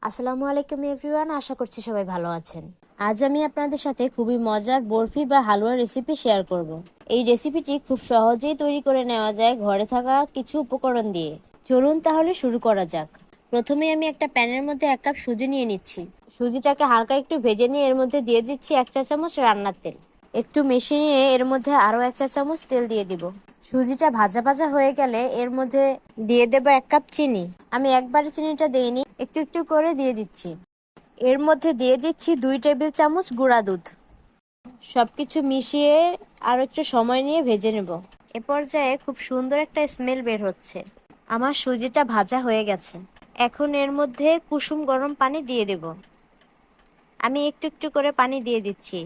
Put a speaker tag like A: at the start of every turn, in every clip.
A: আসসালামু আলাইকুম এভরিওয়ান, আশা করছি সবাই ভালো আছেন। আজ আমি আপনাদের সাথে খুবই মজার বরফি বা হালুয়া রেসিপি শেয়ার করব। এই রেসিপিটি খুব সহজেই তৈরি করে নেওয়া যায় ঘরে থাকা কিছু উপকরণ দিয়ে। চলুন তাহলে শুরু করা যাক। প্রথমে আমি একটা প্যানের মধ্যে 1 কাপ সুজি নিয়ে নিচ্ছি। সুজিটাকে হালকা একটু ভেজে নিয়ে এর মধ্যে দিয়ে দিচ্ছি 1 চা চামচ রান্নার তেল। একটু মিশিয়ে নিয়ে এর মধ্যে আরও 1 চা চামচ তেল দিয়ে দিব। সুজিটা ভাজা ভাজা হয়ে গেলে এর মধ্যে দিয়ে দেব 1 কাপ চিনি। আমি একবারে চিনিটা দেইনি, একটু একটু করে দিয়ে দিচ্ছি। এর মধ্যে দিয়ে দিচ্ছি 2 টেবিল চামচ গুঁড়া দুধ। সবকিছু মিশিয়ে আর একটু সময় নিয়ে ভেজে নেব। এ পর্যায়ে খুব সুন্দর একটা স্মেল বের হচ্ছে। আমার সুজিটা ভাজা হয়ে গেছে। এখন এর মধ্যে কুসুম গরম পানি দিয়ে দেব। আমি একটু একটু করে পানি দিয়ে দিচ্ছি।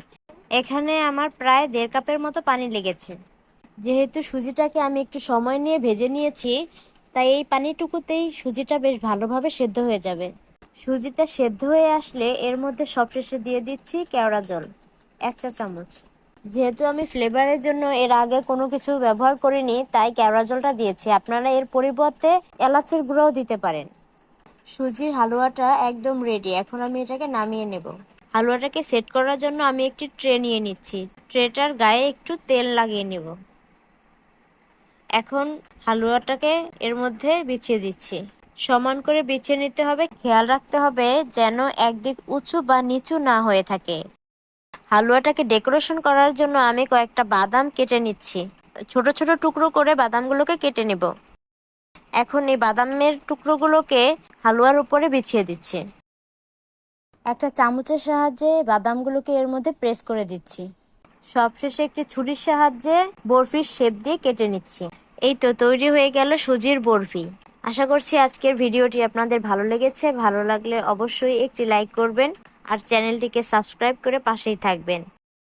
A: এখানে আমার প্রায় 1.5 কাপের মতো পানি লেগেছে। যেহেতু সুজিটাকে আমি একটু সময় নিয়ে ভেজে নিয়েছি, তাই এই পানিটুকুতেই সুজিটা বেশ ভালোভাবে সেদ্ধ হয়ে যাবে। সুজিটা সেদ্ধ হয়ে আসলে এর মধ্যে সবশেষে দিয়ে দিচ্ছি কেওড়া জল 1 চা চামচ। যেহেতু আমি ফ্লেভারের জন্য এর আগে কোনো কিছু ব্যবহার করিনি, তাই কেওড়া জলটা দিয়েছি। আপনারা এর পরিবর্তে এলাচের গুঁড়োও দিতে পারেন। সুজির হালুয়াটা একদম রেডি। এখন আমি এটাকে নামিয়ে নেব। হালুয়াটাকে সেট করার জন্য আমি একটি ট্রে নিয়ে নিচ্ছি। ট্রেটার গায়ে একটু তেল লাগিয়ে নেব। এখন হালুয়াটাকে এর মধ্যে বিছিয়ে দিচ্ছি। সমান করে বিছিয়ে নিতে হবে। খেয়াল রাখতে হবে যেন একদিক উঁচু বা নিচু না হয়ে থাকে। হালুয়াটাকে ডেকোরেশন করার জন্য আমি কয়েকটা বাদাম কেটে নিচ্ছি। ছোট ছোট টুকরো করে বাদামগুলোকে কেটে নেব। এখন এই বাদামের টুকরোগুলোকে হালুয়ার উপরে বিছিয়ে দিচ্ছি। একটা চামচের সাহায্যে বাদামগুলোকে এর মধ্যে প্রেস করে দিচ্ছি। সবশেষে একটি ছুরির সাহায্যে বরফির শেপ দিয়ে কেটে নিচ্ছি। এই তো তৈরি হয়ে গেল সুজির বরফি। আশা করছি আজকের ভিডিওটি আপনাদের ভালো লেগেছে। ভালো লাগলে অবশ্যই একটি লাইক করবেন আর চ্যানেলটিকে সাবস্ক্রাইব করে পাশেই থাকবেন।